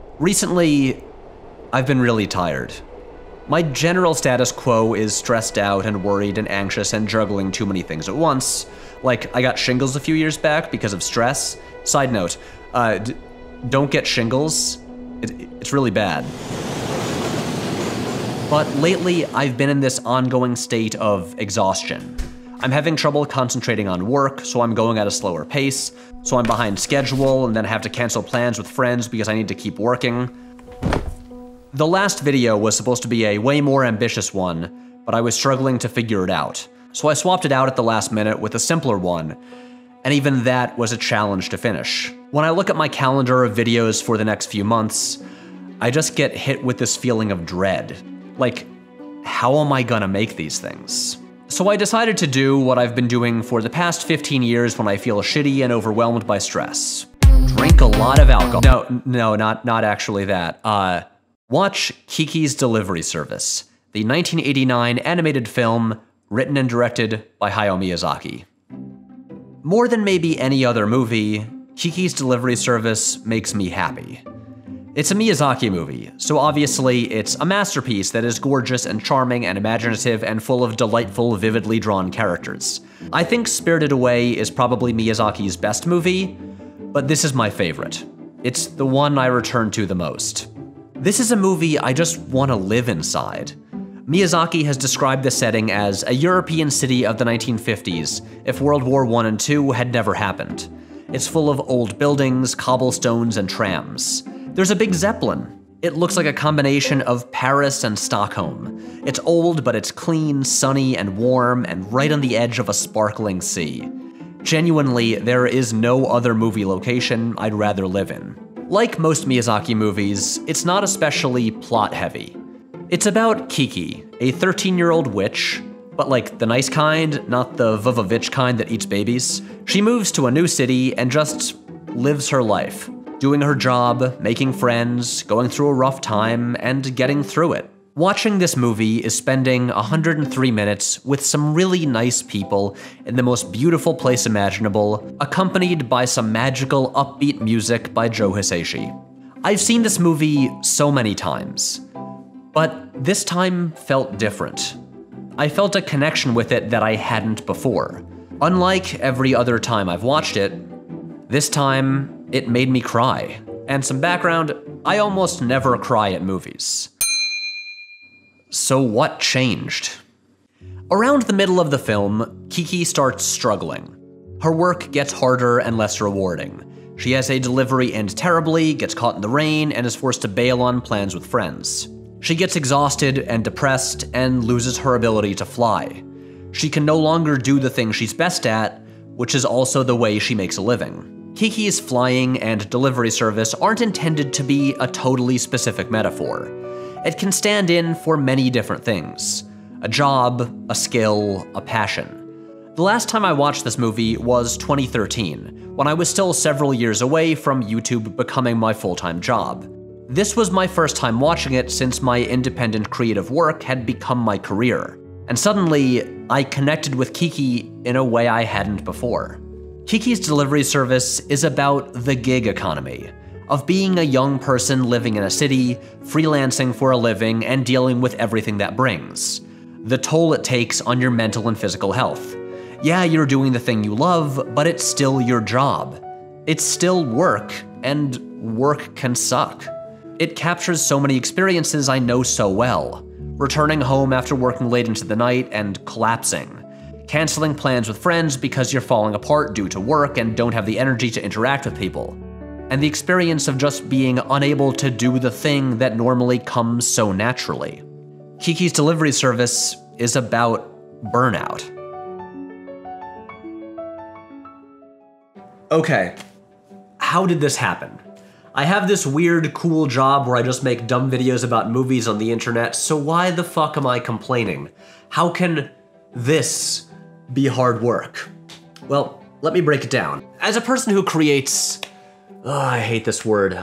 Recently, I've been really tired. My general status quo is stressed out and worried and anxious and juggling too many things at once. Like, I got shingles a few years back because of stress. Side note, don't get shingles. It's really bad. But lately, I've been in this ongoing state of exhaustion. I'm having trouble concentrating on work, so I'm going at a slower pace, so I'm behind schedule, and then I have to cancel plans with friends because I need to keep working. The last video was supposed to be a way more ambitious one, but I was struggling to figure it out. So I swapped it out at the last minute with a simpler one, and even that was a challenge to finish. When I look at my calendar of videos for the next few months, I just get hit with this feeling of dread. Like, how am I gonna make these things? So I decided to do what I've been doing for the past 15 years when I feel shitty and overwhelmed by stress. Drink a lot of alcohol. No, not actually that. Watch Kiki's Delivery Service, the 1989 animated film written and directed by Hayao Miyazaki. More than maybe any other movie, Kiki's Delivery Service makes me happy. It's a Miyazaki movie, so obviously it's a masterpiece that is gorgeous and charming and imaginative and full of delightful, vividly drawn characters. I think Spirited Away is probably Miyazaki's best movie, but this is my favorite. It's the one I return to the most. This is a movie I just want to live inside. Miyazaki has described the setting as a European city of the 1950s if World War I and II had never happened. It's full of old buildings, cobblestones, and trams. There's a big Zeppelin. It looks like a combination of Paris and Stockholm. It's old, but it's clean, sunny, and warm, and right on the edge of a sparkling sea. Genuinely, there is no other movie location I'd rather live in. Like most Miyazaki movies, it's not especially plot-heavy. It's about Kiki, a 13-year-old witch, but like the nice kind, not the Vovovich kind that eats babies. She moves to a new city and just lives her life, doing her job, making friends, going through a rough time, and getting through it. Watching this movie is spending 103 minutes with some really nice people in the most beautiful place imaginable, accompanied by some magical, upbeat music by Joe Hisaishi. I've seen this movie so many times, but this time felt different. I felt a connection with it that I hadn't before. Unlike every other time I've watched it, this time it made me cry. And some background, I almost never cry at movies. So what changed? Around the middle of the film, Kiki starts struggling. Her work gets harder and less rewarding. She has a delivery end terribly, gets caught in the rain, and is forced to bail on plans with friends. She gets exhausted and depressed and loses her ability to fly. She can no longer do the thing she's best at, which is also the way she makes a living. Kiki's flying and delivery service aren't intended to be a totally specific metaphor. It can stand in for many different things. A job, a skill, a passion. The last time I watched this movie was 2013, when I was still several years away from YouTube becoming my full-time job. This was my first time watching it since my independent creative work had become my career. And suddenly, I connected with Kiki in a way I hadn't before. Kiki's Delivery Service is about the gig economy, of being a young person living in a city, freelancing for a living, and dealing with everything that brings. The toll it takes on your mental and physical health. Yeah, you're doing the thing you love, but it's still your job. It's still work, and work can suck. It captures so many experiences I know so well. Returning home after working late into the night and collapsing. Canceling plans with friends because you're falling apart due to work and don't have the energy to interact with people. And the experience of just being unable to do the thing that normally comes so naturally. Kiki's Delivery Service is about burnout. Okay, how did this happen? I have this weird, cool job where I just make dumb videos about movies on the internet, so why the fuck am I complaining? How can this be hard work? Well, let me break it down. As a person who creates, I hate this word,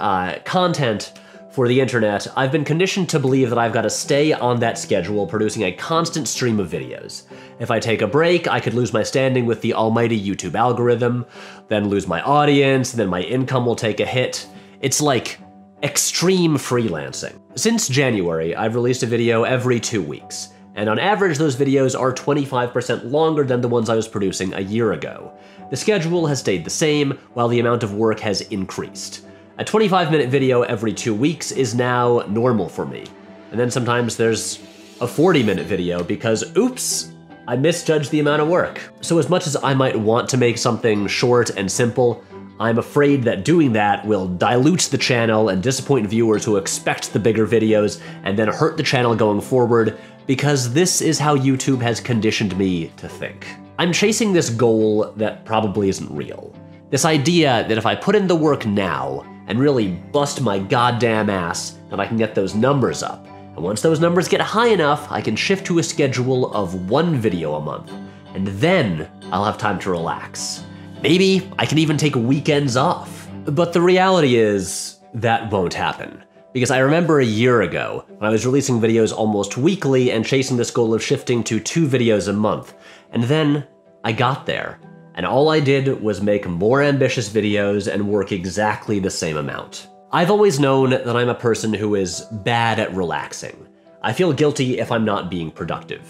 content for the internet, I've been conditioned to believe that I've got to stay on that schedule, producing a constant stream of videos. If I take a break, I could lose my standing with the almighty YouTube algorithm, then lose my audience, and then my income will take a hit. It's like Extreme freelancing. Since January, I've released a video every 2 weeks, and on average those videos are 25% longer than the ones I was producing a year ago. The schedule has stayed the same, while the amount of work has increased. A 25-minute video every 2 weeks is now normal for me. And then sometimes there's a 40-minute video because, oops, I misjudged the amount of work. So as much as I might want to make something short and simple, I'm afraid that doing that will dilute the channel and disappoint viewers who expect the bigger videos and then hurt the channel going forward, because this is how YouTube has conditioned me to think. I'm chasing this goal that probably isn't real. This idea that if I put in the work now and really bust my goddamn ass, then I can get those numbers up. And once those numbers get high enough, I can shift to a schedule of 1 video a month. And then I'll have time to relax. Maybe I can even take weekends off. But the reality is that won't happen. Because I remember a year ago when I was releasing videos almost weekly and chasing this goal of shifting to 2 videos a month. And then I got there. And all I did was make more ambitious videos and work exactly the same amount. I've always known that I'm a person who is bad at relaxing. I feel guilty if I'm not being productive.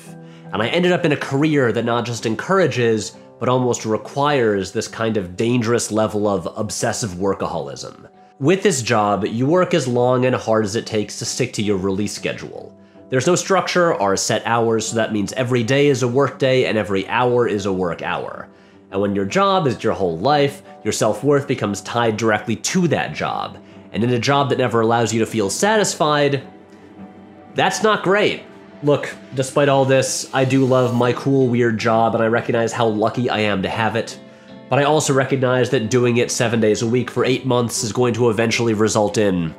And I ended up in a career that not just encourages, but almost requires this kind of dangerous level of obsessive workaholism. With this job, you work as long and hard as it takes to stick to your release schedule. There's no structure or set hours, so that means every day is a work day and every hour is a work hour. And when your job is your whole life, your self-worth becomes tied directly to that job. And in a job that never allows you to feel satisfied, that's not great. Look, despite all this, I do love my cool, weird job, and I recognize how lucky I am to have it. But I also recognize that doing it 7 days a week for 8 months is going to eventually result in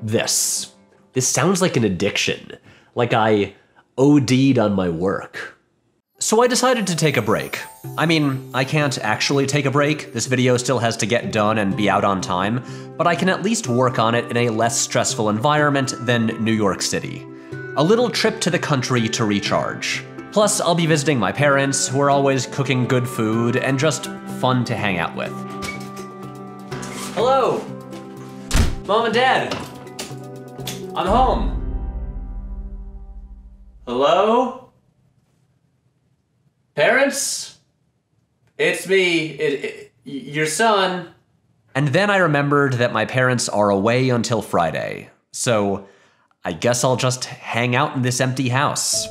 this. This sounds like an addiction, like I OD'd on my work. So I decided to take a break. I mean, I can't actually take a break. This video still has to get done and be out on time, but I can at least work on it in a less stressful environment than New York City. A little trip to the country to recharge. Plus, I'll be visiting my parents, who are always cooking good food and just fun to hang out with. Hello! Mom and Dad! I'm home! Hello? Parents? It's me, your son. And then I remembered that my parents are away until Friday, so I guess I'll just hang out in this empty house.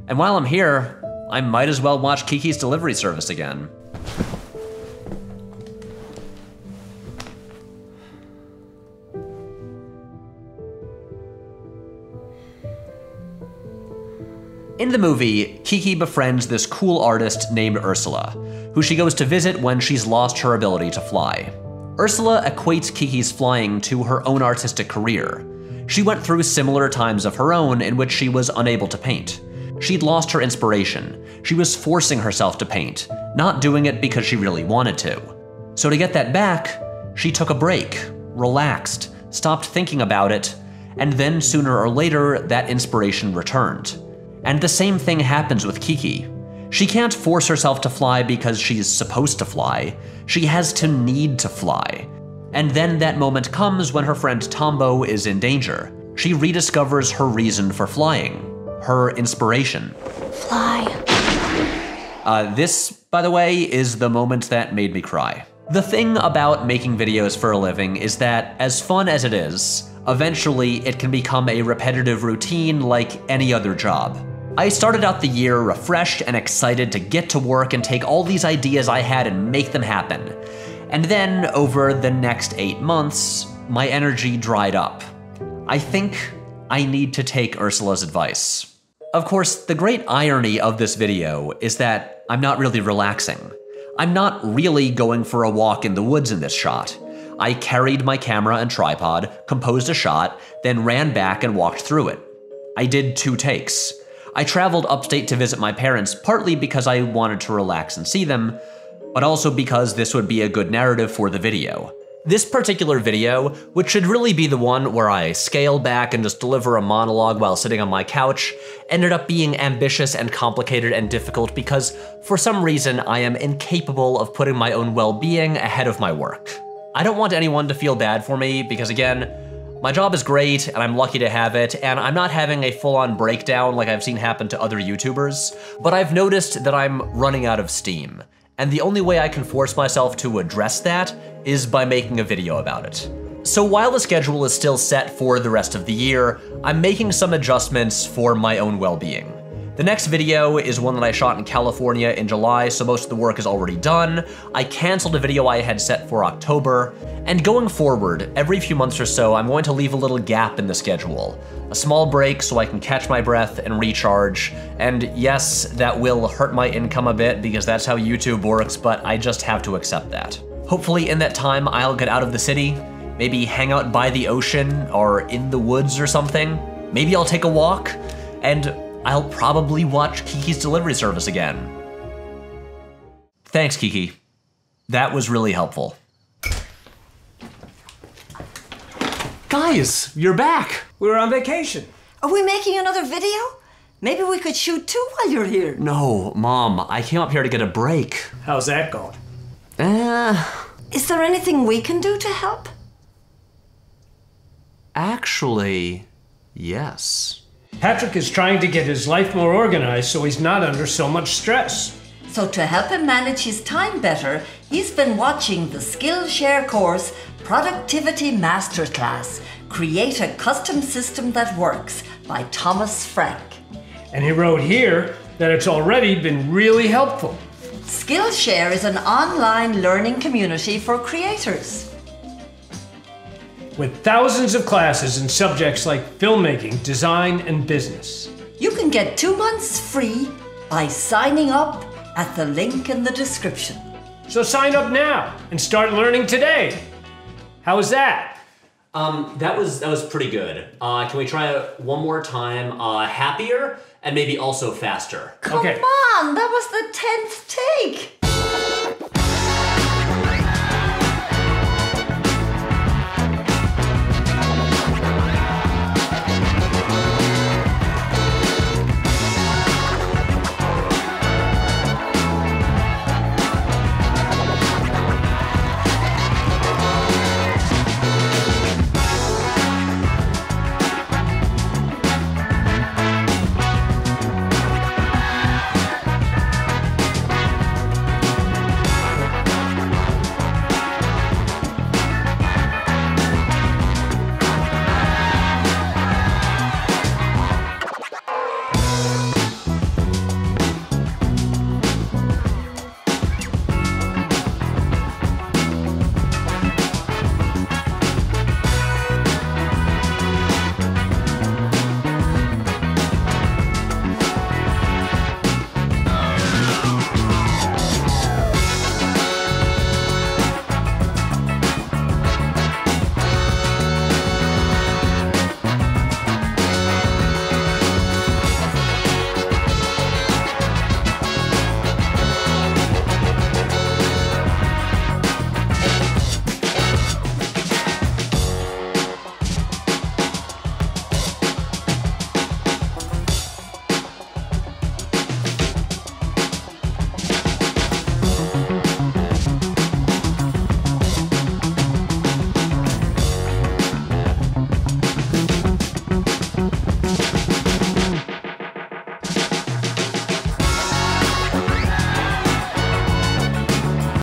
And while I'm here, I might as well watch Kiki's delivery service again. In the movie, Kiki befriends this cool artist named Ursula, who she goes to visit when she's lost her ability to fly. Ursula equates Kiki's flying to her own artistic career. She went through similar times of her own in which she was unable to paint. She'd lost her inspiration. She was forcing herself to paint, not doing it because she really wanted to. So to get that back, she took a break, relaxed, stopped thinking about it, and then sooner or later, that inspiration returned. And the same thing happens with Kiki. She can't force herself to fly because she's supposed to fly. She has to need to fly. And then that moment comes when her friend Tombo is in danger. She rediscovers her reason for flying, her inspiration. Fly. This, by the way, is the moment that made me cry. The thing about making videos for a living is that, as fun as it is, eventually it can become a repetitive routine like any other job. I started out the year refreshed and excited to get to work and take all these ideas I had and make them happen. And then, over the next 8 months, my energy dried up. I think I need to take Ursula's advice. Of course, the great irony of this video is that I'm not really relaxing. I'm not really going for a walk in the woods in this shot. I carried my camera and tripod, composed a shot, then ran back and walked through it. I did 2 takes. I traveled upstate to visit my parents, partly because I wanted to relax and see them, but also because this would be a good narrative for the video. This particular video, which should really be the one where I scale back and just deliver a monologue while sitting on my couch, ended up being ambitious and complicated and difficult because, for some reason, I am incapable of putting my own well-being ahead of my work. I don't want anyone to feel bad for me because, again, my job is great and I'm lucky to have it, and I'm not having a full-on breakdown like I've seen happen to other YouTubers, but I've noticed that I'm running out of steam. And the only way I can force myself to address that is by making a video about it. So while the schedule is still set for the rest of the year, I'm making some adjustments for my own well-being. The next video is one that I shot in California in July, so most of the work is already done. I canceled a video I had set for October, and going forward, every few months or so, I'm going to leave a little gap in the schedule. A small break so I can catch my breath and recharge. And yes, that will hurt my income a bit because that's how YouTube works, but I just have to accept that. Hopefully in that time, I'll get out of the city, maybe hang out by the ocean or in the woods or something. Maybe I'll take a walk, and I'll probably watch Kiki's delivery service again. Thanks, Kiki. That was really helpful. Guys, you're back. We're on vacation. Are we making another video? Maybe we could shoot two while you're here. No, Mom, I came up here to get a break. How's that going? Is there anything we can do to help? Actually, yes. Patrick is trying to get his life more organized so he's not under so much stress. So to help him manage his time better, he's been watching the Skillshare course, Productivity Masterclass, Create a Custom System That Works by Thomas Frank. And he wrote here that it's already been really helpful. Skillshare is an online learning community for creators. With thousands of classes in subjects like filmmaking, design, and business. You can get 2 months free by signing up at the link in the description. So sign up now and start learning today. How was that? That was pretty good. Can we try it one more time? Happier and maybe also faster. Okay. Come on, that was the 10th